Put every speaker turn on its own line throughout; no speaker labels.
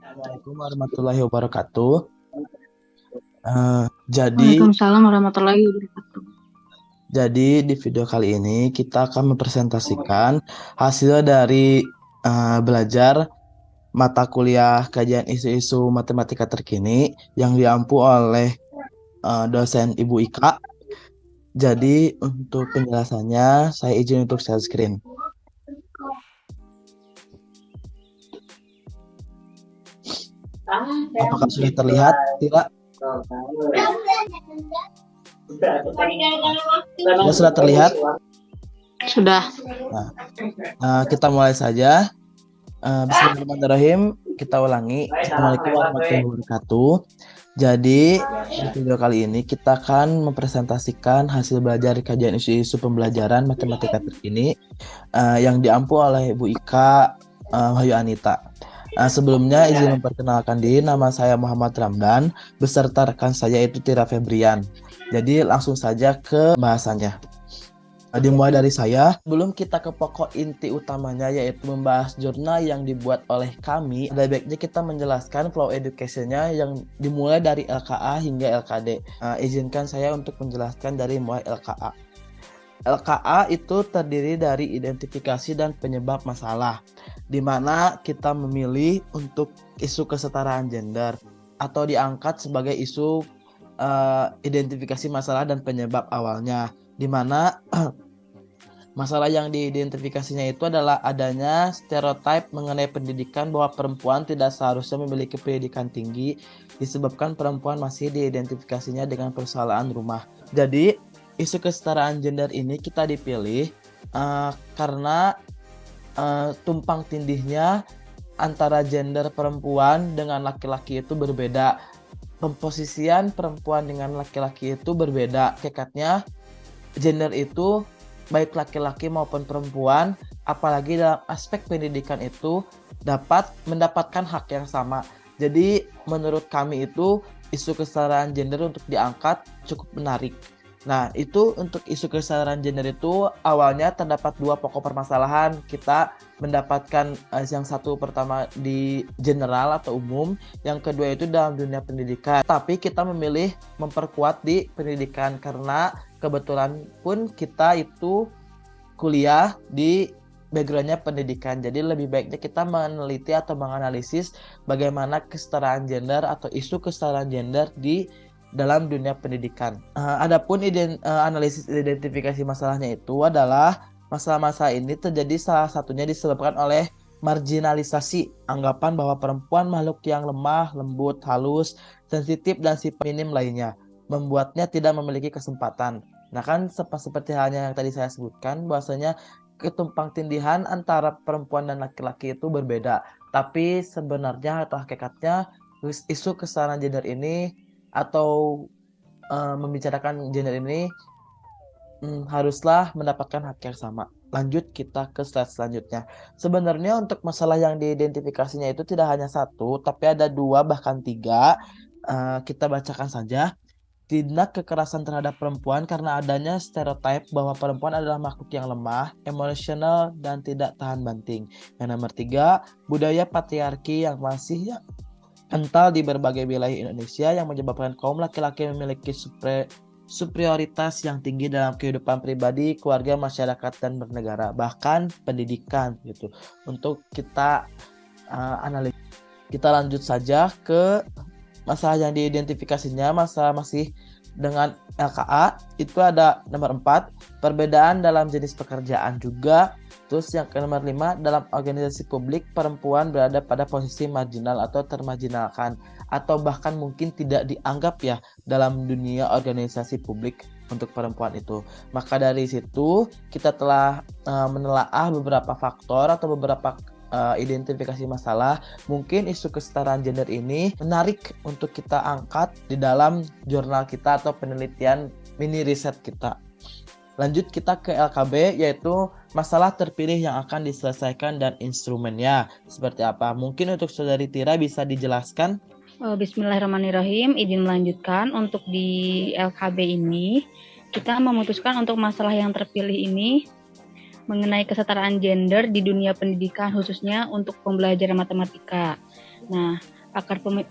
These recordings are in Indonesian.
Assalamualaikum warahmatullahi wabarakatuh. Eh, jadi,
Waalaikumsalam warahmatullahi wabarakatuh.
jadi di video kali ini kita akan mempresentasikan hasil dari belajar mata kuliah kajian isu-isu matematika terkini yang diampu oleh dosen Ibu Ika. Jadi untuk penjelasannya saya izin untuk share screen. Apakah sudah terlihat? Tidak? Sudah terlihat?
Sudah.
Nah, kita mulai saja. Bismillahirrahmanirrahim. Kita ulangi. Assalamualaikum warahmatullahi wabarakatuh. Jadi, di video kali ini kita akan mempresentasikan hasil belajar kajian isu-isu pembelajaran matematika terkini yang diampu oleh Bu Ika Wahyu Anita. Sebelumnya izin memperkenalkan diri, nama saya Muhammad Ramdan, beserta rekan saya itu Tira Febrian. Jadi langsung saja ke bahasannya. Dimulai dari saya, sebelum kita ke pokok inti utamanya yaitu membahas jurnal yang dibuat oleh kami, ada baiknya kita menjelaskan flow education-nya yang dimulai dari LKA hingga LKD. Izinkan saya untuk menjelaskan dari mulai LKA. LKA itu terdiri dari identifikasi dan penyebab masalah, di mana kita memilih untuk isu kesetaraan gender atau diangkat sebagai isu identifikasi masalah dan penyebab awalnya, di mana masalah yang diidentifikasinya itu adalah adanya stereotip mengenai pendidikan bahwa perempuan tidak seharusnya memiliki pendidikan tinggi disebabkan perempuan masih diidentifikasinya dengan persoalan rumah. Jadi, isu kesetaraan gender ini kita dipilih karena tumpang tindihnya antara gender perempuan dengan laki-laki itu berbeda. Pemposisian perempuan dengan laki-laki itu berbeda. Kekatnya gender itu baik laki-laki maupun perempuan, apalagi dalam aspek pendidikan itu dapat mendapatkan hak yang sama. Jadi menurut kami itu isu kesetaraan gender untuk diangkat cukup menarik. Nah, itu untuk isu kesetaraan gender itu awalnya terdapat dua pokok permasalahan. Kita mendapatkan yang satu pertama di general atau umum, yang kedua itu dalam dunia pendidikan. Tapi kita memilih memperkuat di pendidikan karena kebetulan pun kita itu kuliah di backgroundnya pendidikan. Jadi lebih baiknya kita meneliti atau menganalisis bagaimana kesetaraan gender atau isu kesetaraan gender di dalam dunia pendidikan. Adapun analisis identifikasi masalahnya itu adalah masalah-masalah ini terjadi salah satunya disebabkan oleh marginalisasi, anggapan bahwa perempuan makhluk yang lemah, lembut, halus, sensitif, dan sifat minim lainnya, membuatnya tidak memiliki kesempatan. Nah kan seperti halnya yang tadi saya sebutkan, bahwasanya ketumpang tindihan antara perempuan dan laki-laki itu berbeda. Tapi sebenarnya atau hakikatnya isu kesetaraan gender ini atau membicarakan gender ini haruslah mendapatkan hak yang sama. Lanjut kita ke slide selanjutnya. Sebenarnya untuk masalah yang diidentifikasinya itu tidak hanya satu, tapi ada dua bahkan tiga. Kita bacakan saja. Tindak kekerasan terhadap perempuan karena adanya stereotip bahwa perempuan adalah makhluk yang lemah, emosional, dan tidak tahan banting. Yang nomor tiga, budaya patriarki yang masih kental di berbagai wilayah Indonesia yang menyebabkan kaum laki-laki memiliki superioritas yang tinggi dalam kehidupan pribadi, keluarga, masyarakat, dan bernegara, bahkan pendidikan gitu. Untuk kita analisis, kita lanjut saja ke masalah yang diidentifikasinya, masalah masih dengan LKA. Itu ada nomor 4, perbedaan dalam jenis pekerjaan juga. Terus yang ke nomor 5, dalam organisasi publik perempuan berada pada posisi marginal atau termarginalkan, atau bahkan mungkin tidak dianggap ya dalam dunia organisasi publik untuk perempuan itu. Maka dari situ kita telah menelaah beberapa faktor atau beberapa identifikasi masalah. Mungkin isu kesetaraan gender ini menarik untuk kita angkat di dalam jurnal kita atau penelitian mini riset kita. Lanjut kita ke LKB, yaitu masalah terpilih yang akan diselesaikan dan instrumennya seperti apa. Mungkin untuk Saudari Tira bisa dijelaskan.
Bismillahirrahmanirrahim. Izin melanjutkan untuk di LKB ini kita memutuskan untuk masalah yang terpilih ini mengenai kesetaraan gender di dunia pendidikan khususnya untuk pembelajaran matematika. Nah,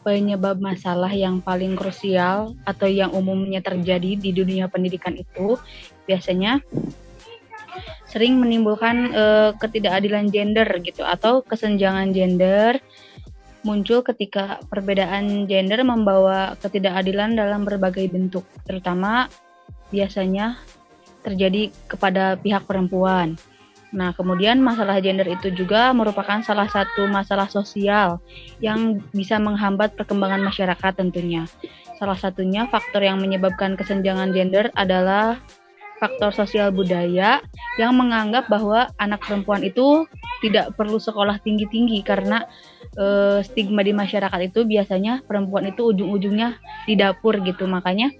penyebab masalah yang paling krusial atau yang umumnya terjadi di dunia pendidikan itu biasanya sering menimbulkan ketidakadilan gender gitu atau kesenjangan gender muncul ketika perbedaan gender membawa ketidakadilan dalam berbagai bentuk, terutama biasanya terjadi kepada pihak perempuan. Nah, kemudian masalah gender itu juga merupakan salah satu masalah sosial yang bisa menghambat perkembangan masyarakat tentunya. Salah satunya faktor yang menyebabkan kesenjangan gender adalah faktor sosial budaya yang menganggap bahwa anak perempuan itu tidak perlu sekolah tinggi-tinggi karena stigma di masyarakat itu biasanya perempuan itu ujung-ujungnya di dapur gitu. Makanya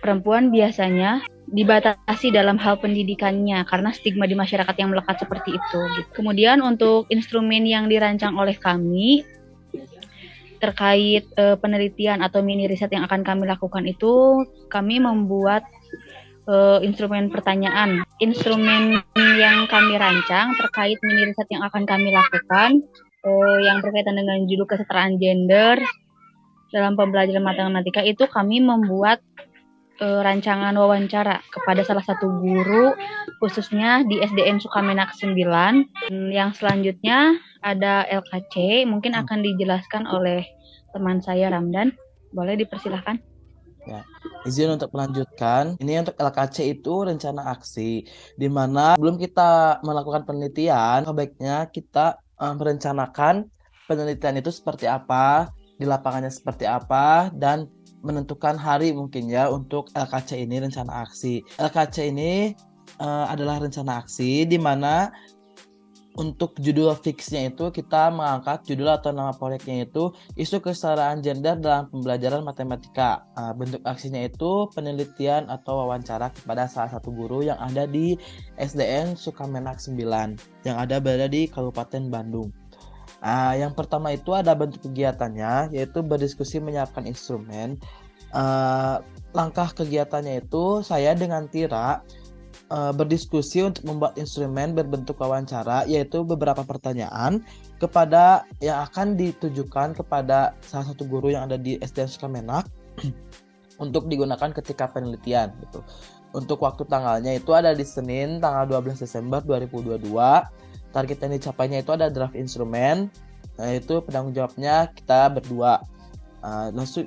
perempuan biasanya dibatasi dalam hal pendidikannya karena stigma di masyarakat yang melekat seperti itu. Gitu. Kemudian untuk instrumen yang dirancang oleh kami terkait penelitian atau mini riset yang akan kami lakukan itu, kami membuat instrumen pertanyaan. Instrumen yang kami rancang terkait mini riset yang akan kami lakukan yang berkaitan dengan judul kesetaraan gender dalam pembelajaran matematika itu kami membuat rancangan wawancara kepada salah satu guru khususnya di SDN Sukamenak 9. Yang selanjutnya ada LKC, mungkin akan dijelaskan oleh teman saya Ramdan. Boleh dipersilahkan?
Ya, izin untuk melanjutkan. Ini untuk LKC itu rencana aksi, di mana sebelum kita melakukan penelitian, sebaiknya kita merencanakan penelitian itu seperti apa, di lapangannya seperti apa, dan menentukan hari mungkin ya untuk LKC ini rencana aksi. LKC ini adalah rencana aksi di mana untuk judul fixnya itu kita mengangkat judul atau nama proyeknya itu isu kesetaraan gender dalam pembelajaran matematika. Bentuk aksinya itu penelitian atau wawancara kepada salah satu guru yang ada di SDN Sukamenak 9 yang berada di Kabupaten Bandung. Yang pertama itu ada bentuk kegiatannya, yaitu berdiskusi menyiapkan instrumen. Langkah kegiatannya itu saya dengan Tira berdiskusi untuk membuat instrumen berbentuk wawancara, yaitu beberapa pertanyaan kepada yang akan ditujukan kepada salah satu guru yang ada di SDN Sukamenak untuk digunakan ketika penelitian gitu. Untuk waktu tanggalnya itu ada di Senin tanggal 12 Desember 2022. Target yang dicapainya itu ada draft instrumen, yaitu penanggung jawabnya kita berdua.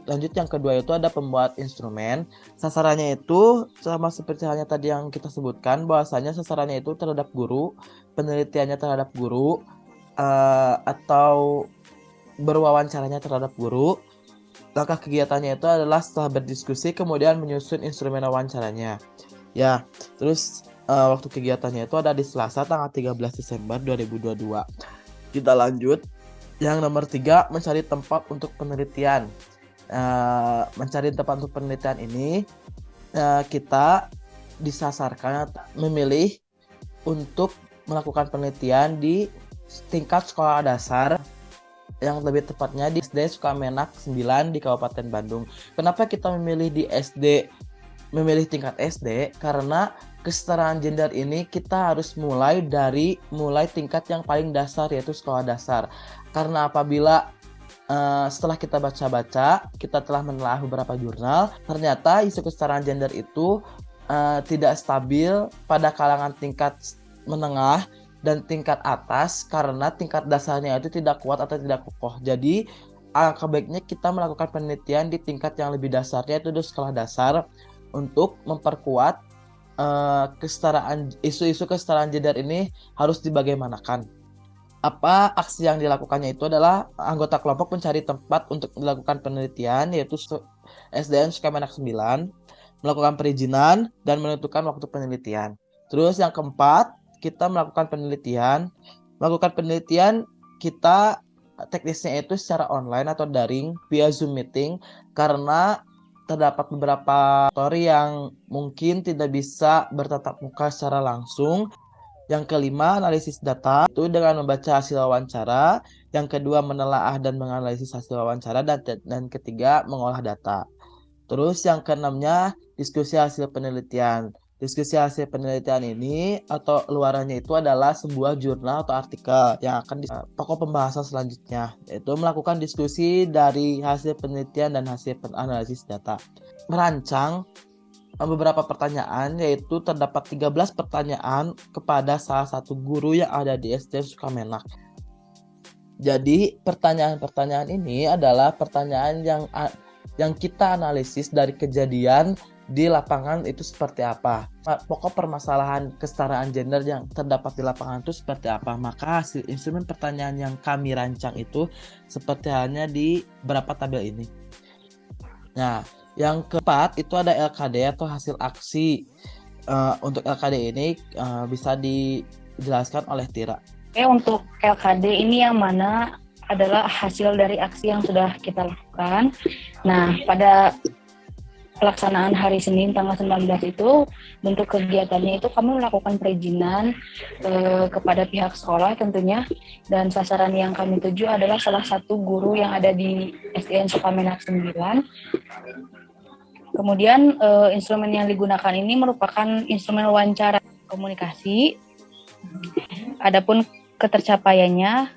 Lanjut yang kedua itu ada pembuat instrumen. Sasarannya itu sama seperti halnya tadi yang kita sebutkan, bahwasanya sasarannya itu terhadap guru, penelitiannya terhadap guru, atau berwawancaranya terhadap guru. Langkah kegiatannya itu adalah setelah berdiskusi kemudian menyusun instrumen wawancaranya. Ya, terus waktu kegiatannya itu ada di Selasa tanggal 13 Desember 2022. Kita lanjut. Yang nomor 3, mencari tempat untuk penelitian. Mencari tempat untuk penelitian ini kita disasarkan memilih untuk melakukan penelitian di tingkat sekolah dasar, yang lebih tepatnya di SD Sukamenak 9 di Kabupaten Bandung. Kenapa kita memilih tingkat SD? Karena kesetaraan gender ini kita harus mulai tingkat yang paling dasar, yaitu sekolah dasar. Karena apabila setelah kita baca-baca, kita telah menelaah beberapa jurnal, ternyata isu kesetaraan gender itu tidak stabil pada kalangan tingkat menengah dan tingkat atas, karena tingkat dasarnya itu tidak kuat atau tidak kokoh. Jadi alangkah baiknya kita melakukan penelitian di tingkat yang lebih dasarnya, itu di sekolah dasar, untuk memperkuat isu-isu kesetaraan gender ini harus dibagaimanakan. Apa aksi yang dilakukannya itu adalah anggota kelompok mencari tempat untuk melakukan penelitian, yaitu SDN Sukamenak 9, melakukan perizinan dan menentukan waktu penelitian. Terus yang keempat, kita melakukan penelitian. Melakukan penelitian kita teknisnya itu secara online atau daring via Zoom meeting, karena terdapat beberapa faktor yang mungkin tidak bisa bertatap muka secara langsung. Yang kelima, analisis data itu dengan membaca hasil wawancara. Yang kedua, menelaah dan menganalisis hasil wawancara, dan ketiga, mengolah data. Terus yang keenamnya, diskusi hasil penelitian. Diskusi hasil penelitian ini atau luarannya itu adalah sebuah jurnal atau artikel yang akan pokok pembahasan selanjutnya, yaitu melakukan diskusi dari hasil penelitian dan hasil analisis data. Merancang beberapa pertanyaan, yaitu terdapat 13 pertanyaan kepada salah satu guru yang ada di SDN Sukamenak. Jadi pertanyaan-pertanyaan ini adalah pertanyaan yang kita analisis dari kejadian di lapangan itu seperti apa. Pokok permasalahan kesetaraan gender yang terdapat di lapangan itu seperti apa. Maka hasil instrumen pertanyaan yang kami rancang itu seperti halnya di beberapa tabel ini. Nah, yang keempat itu ada LKD atau hasil aksi. Untuk LKD ini bisa dijelaskan oleh Tira.
Untuk LKD ini yang mana adalah hasil dari aksi yang sudah kita lakukan. Nah, pada pelaksanaan hari Senin tanggal 19 itu, bentuk kegiatannya itu kami melakukan perizinan kepada pihak sekolah tentunya, dan sasaran yang kami tuju adalah salah satu guru yang ada di SDN Sukamenak 9. Kemudian instrumen yang digunakan ini merupakan instrumen wawancara komunikasi. Adapun ketercapaiannya,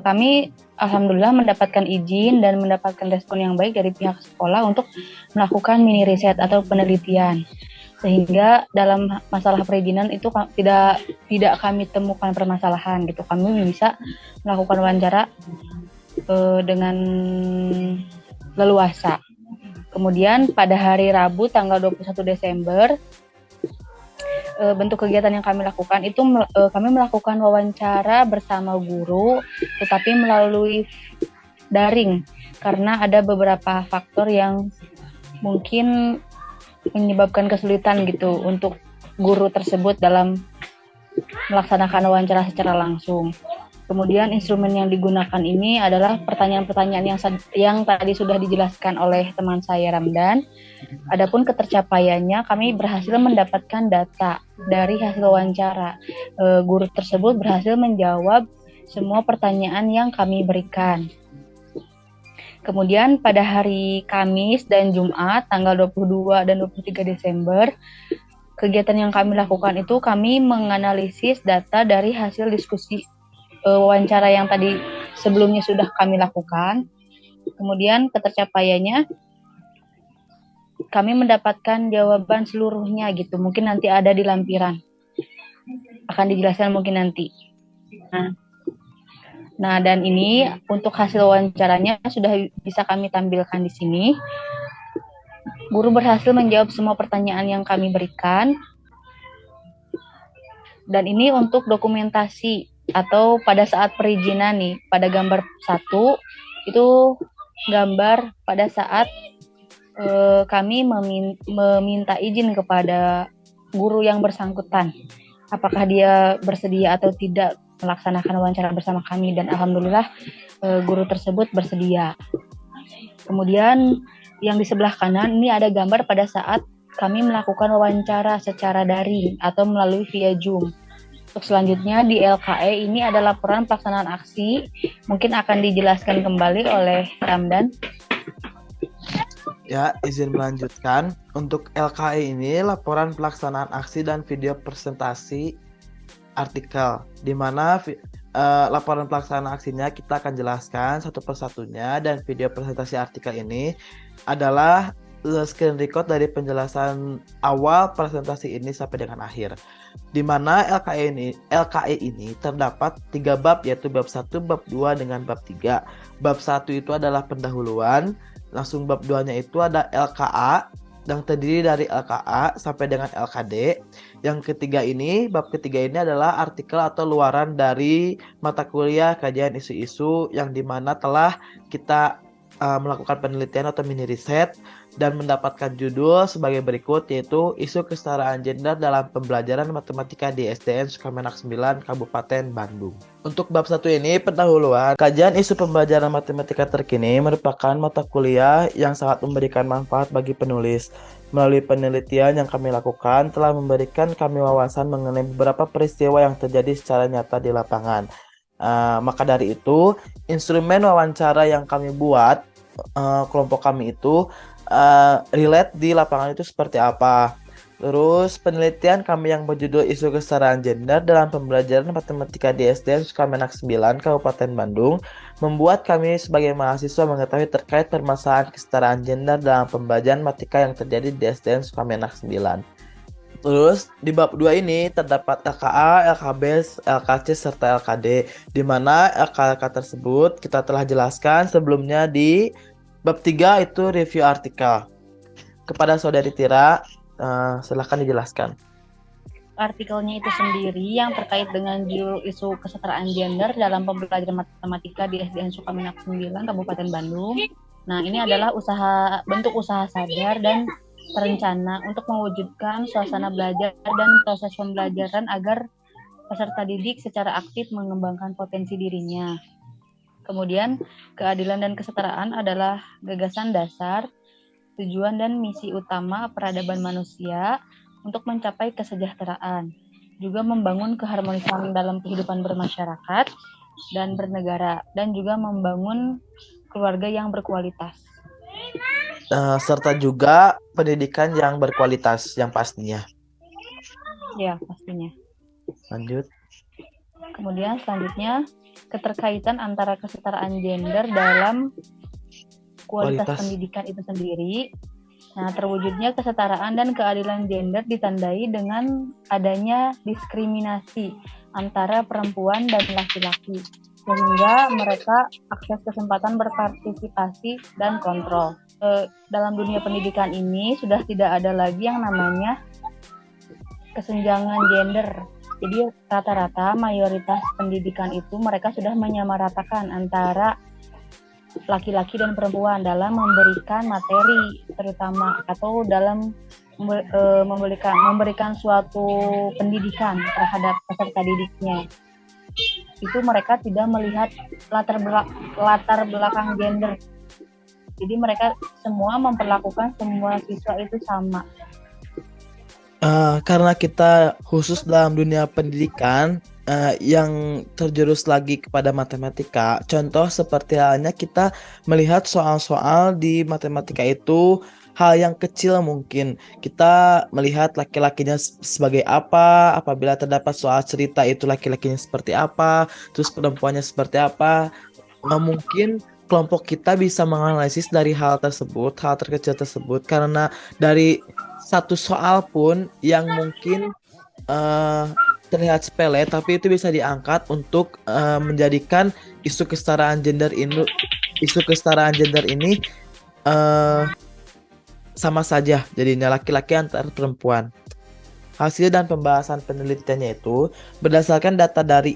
kami alhamdulillah mendapatkan izin dan mendapatkan respon yang baik dari pihak sekolah untuk melakukan mini riset atau penelitian. Sehingga dalam masalah perizinan itu tidak kami temukan permasalahan gitu. Kami bisa melakukan wawancara dengan leluasa. Kemudian pada hari Rabu tanggal 21 Desember, bentuk kegiatan yang kami lakukan itu kami melakukan wawancara bersama guru, tetapi melalui daring karena ada beberapa faktor yang mungkin menyebabkan kesulitan gitu untuk guru tersebut dalam melaksanakan wawancara secara langsung. Kemudian instrumen yang digunakan ini adalah pertanyaan-pertanyaan yang tadi sudah dijelaskan oleh teman saya Ramdan. Adapun ketercapaiannya, kami berhasil mendapatkan data dari hasil wawancara. Guru tersebut berhasil menjawab semua pertanyaan yang kami berikan. Kemudian pada hari Kamis dan Jumat tanggal 22 dan 23 Desember, kegiatan yang kami lakukan itu kami menganalisis data dari hasil diskusi wawancara yang tadi sebelumnya sudah kami lakukan. Kemudian ketercapaiannya, kami mendapatkan jawaban seluruhnya gitu. Mungkin nanti ada di lampiran. Akan dijelaskan mungkin nanti. Nah, dan ini untuk hasil wawancaranya sudah bisa kami tampilkan di sini. Guru berhasil menjawab semua pertanyaan yang kami berikan. Dan ini untuk dokumentasi atau pada saat perizinan nih, pada gambar 1 itu gambar pada saat kami meminta izin kepada guru yang bersangkutan, apakah dia bersedia atau tidak melaksanakan wawancara bersama kami, dan alhamdulillah guru tersebut bersedia. Kemudian yang di sebelah kanan ini ada gambar pada saat kami melakukan wawancara secara daring atau melalui via Zoom. Untuk selanjutnya di LKE ini ada laporan pelaksanaan aksi, mungkin akan dijelaskan kembali oleh Ramdan.
Ya, izin melanjutkan. Untuk LKE ini laporan pelaksanaan aksi dan video presentasi artikel, di mana laporan pelaksanaan aksinya kita akan jelaskan satu persatunya, dan video presentasi artikel ini adalah screen record dari penjelasan awal presentasi ini sampai dengan akhir. Di mana LKE ini terdapat 3 bab, yaitu bab 1, bab 2 dengan bab 3. Bab 1 itu adalah pendahuluan, langsung bab 2-nya itu ada LKA yang terdiri dari LKA sampai dengan LKD. Yang ketiga ini, bab ketiga ini adalah artikel atau luaran dari mata kuliah kajian isu-isu yang dimana telah kita melakukan penelitian atau mini riset dan mendapatkan judul sebagai berikut, yaitu isu kesetaraan gender dalam pembelajaran matematika di SDN Sukamenak 9 Kabupaten Bandung. Untuk bab 1 ini pendahuluan, kajian isu pembelajaran matematika terkini merupakan mata kuliah yang sangat memberikan manfaat bagi penulis. Melalui penelitian yang kami lakukan telah memberikan kami wawasan mengenai beberapa peristiwa yang terjadi secara nyata di lapangan. Maka dari itu, instrumen wawancara yang kami buat kelompok kami itu relate di lapangan itu seperti apa. Terus penelitian kami yang berjudul Isu Kesetaraan Gender dalam Pembelajaran Matematika di SDN Sukamenak 9, Kabupaten Bandung, membuat kami sebagai mahasiswa mengetahui terkait permasalahan kesetaraan gender dalam pembelajaran matematika yang terjadi di SDN Sukamenak 9. Terus di bab 2 ini terdapat LKA, LKB, LKC, serta LKD, di mana LK-LK tersebut kita telah jelaskan sebelumnya di bab 3 itu review artikel. Kepada Saudari Tira, silahkan dijelaskan.
Artikelnya itu sendiri yang terkait dengan judul isu kesetaraan gender dalam pembelajaran matematika di SDN Sukamenak 9, Kabupaten Bandung. Nah, ini adalah bentuk usaha sadar dan terencana untuk mewujudkan suasana belajar dan proses pembelajaran agar peserta didik secara aktif mengembangkan potensi dirinya. Kemudian, keadilan dan kesetaraan adalah gagasan dasar, tujuan dan misi utama peradaban manusia untuk mencapai kesejahteraan, juga membangun keharmonisan dalam kehidupan bermasyarakat dan bernegara, dan juga membangun keluarga yang berkualitas.
Serta juga pendidikan yang berkualitas yang pastinya.
Ya, pastinya.
Lanjut.
Kemudian selanjutnya, keterkaitan antara kesetaraan gender dalam kualitas pendidikan itu sendiri. Nah, terwujudnya kesetaraan dan keadilan gender ditandai dengan adanya diskriminasi antara perempuan dan laki-laki, sehingga mereka akses kesempatan berpartisipasi dan kontrol. Dalam dunia pendidikan ini sudah tidak ada lagi yang namanya kesenjangan gender. Jadi rata-rata mayoritas pendidikan itu mereka sudah menyamaratakan antara laki-laki dan perempuan dalam memberikan materi terutama atau dalam memberikan suatu pendidikan terhadap peserta didiknya. Itu mereka tidak melihat latar belakang gender. Jadi mereka semua memperlakukan semua siswa itu sama.
Karena kita khusus dalam dunia pendidikan yang terjurus lagi kepada matematika, contoh seperti halnya kita melihat soal-soal di matematika itu hal yang kecil mungkin. Kita melihat laki-lakinya sebagai apa, apabila terdapat soal cerita itu laki-lakinya seperti apa, terus perempuannya seperti apa. Mungkin kelompok kita bisa menganalisis dari hal tersebut, hal terkecil tersebut, karena dari satu soal pun yang mungkin terlihat sepele, tapi itu bisa diangkat untuk menjadikan isu kesetaraan gender ini sama saja jadinya laki-laki antar perempuan. Hasil dan pembahasan penelitiannya itu berdasarkan data dari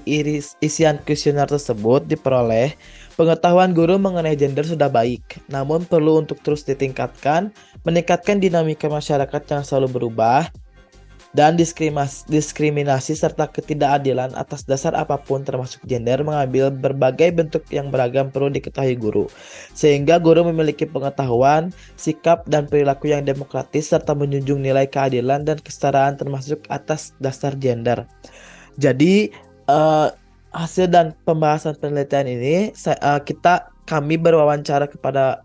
isian kuesioner tersebut diperoleh, pengetahuan guru mengenai gender sudah baik, namun perlu untuk terus ditingkatkan, meningkatkan dinamika masyarakat yang selalu berubah, dan diskriminasi serta ketidakadilan atas dasar apapun termasuk gender mengambil berbagai bentuk yang beragam perlu diketahui guru. Sehingga guru memiliki pengetahuan, sikap, dan perilaku yang demokratis serta menjunjung nilai keadilan dan kesetaraan termasuk atas dasar gender. Jadi hasil dan pembahasan penelitian ini kami berwawancara kepada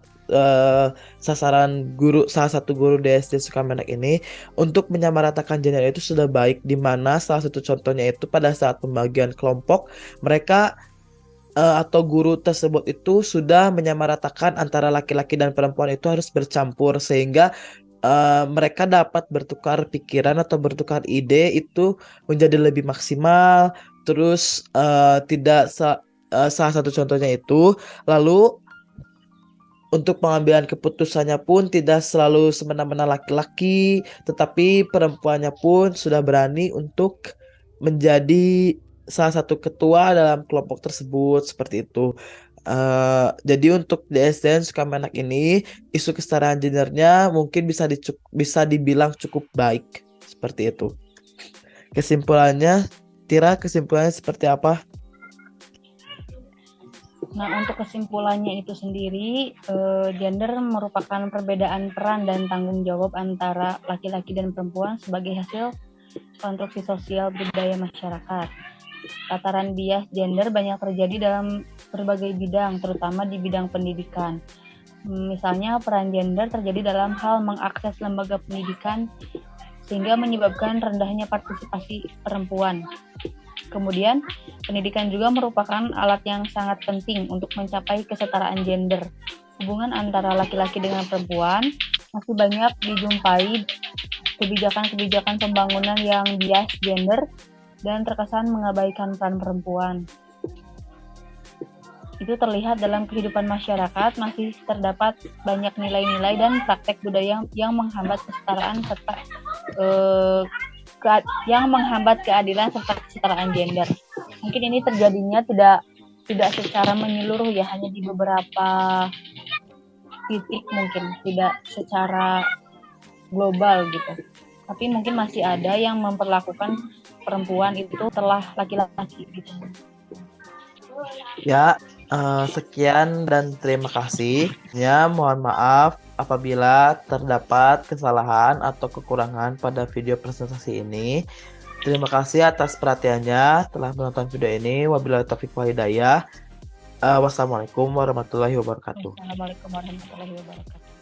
salah satu guru di SD Sukamenak ini untuk menyamaratakan gender itu sudah baik, di mana salah satu contohnya itu pada saat pembagian kelompok mereka atau guru tersebut itu sudah menyamaratakan antara laki-laki dan perempuan itu harus bercampur sehingga mereka dapat bertukar pikiran atau bertukar ide itu menjadi lebih maksimal. Terus salah satu contohnya itu lalu untuk pengambilan keputusannya pun tidak selalu semena-mena laki-laki, tetapi perempuannya pun sudah berani untuk menjadi salah satu ketua dalam kelompok tersebut, seperti itu. Jadi untuk di SDN Sukamenak ini, isu kesetaraan gendernya mungkin bisa dibilang cukup baik, seperti itu. Kesimpulannya, Tira, kesimpulannya seperti apa?
Nah, untuk kesimpulannya itu sendiri, gender merupakan perbedaan peran dan tanggung jawab antara laki-laki dan perempuan sebagai hasil konstruksi sosial budaya masyarakat. Tataran bias gender banyak terjadi dalam berbagai bidang, terutama di bidang pendidikan. Misalnya, peran gender terjadi dalam hal mengakses lembaga pendidikan sehingga menyebabkan rendahnya partisipasi perempuan. Kemudian, pendidikan juga merupakan alat yang sangat penting untuk mencapai kesetaraan gender. Hubungan antara laki-laki dengan perempuan masih banyak dijumpai kebijakan-kebijakan pembangunan yang bias gender dan terkesan mengabaikan peran perempuan. Itu terlihat dalam kehidupan masyarakat, masih terdapat banyak nilai-nilai dan praktek budaya yang menghambat kesetaraan serta keadilan serta kesetaraan gender. Mungkin ini terjadinya tidak secara menyeluruh ya, hanya di beberapa titik, mungkin tidak secara global gitu. Tapi mungkin masih ada yang memperlakukan perempuan itu telah laki-laki gitu.
Ya, sekian dan terima kasih. Ya, mohon maaf apabila terdapat kesalahan atau kekurangan pada video presentasi ini. Terima kasih atas perhatiannya telah menonton video ini. Wabillahi taufiq wal hidayah. Wassalamualaikum warahmatullahi wabarakatuh.
Assalamualaikum warahmatullahi wabarakatuh.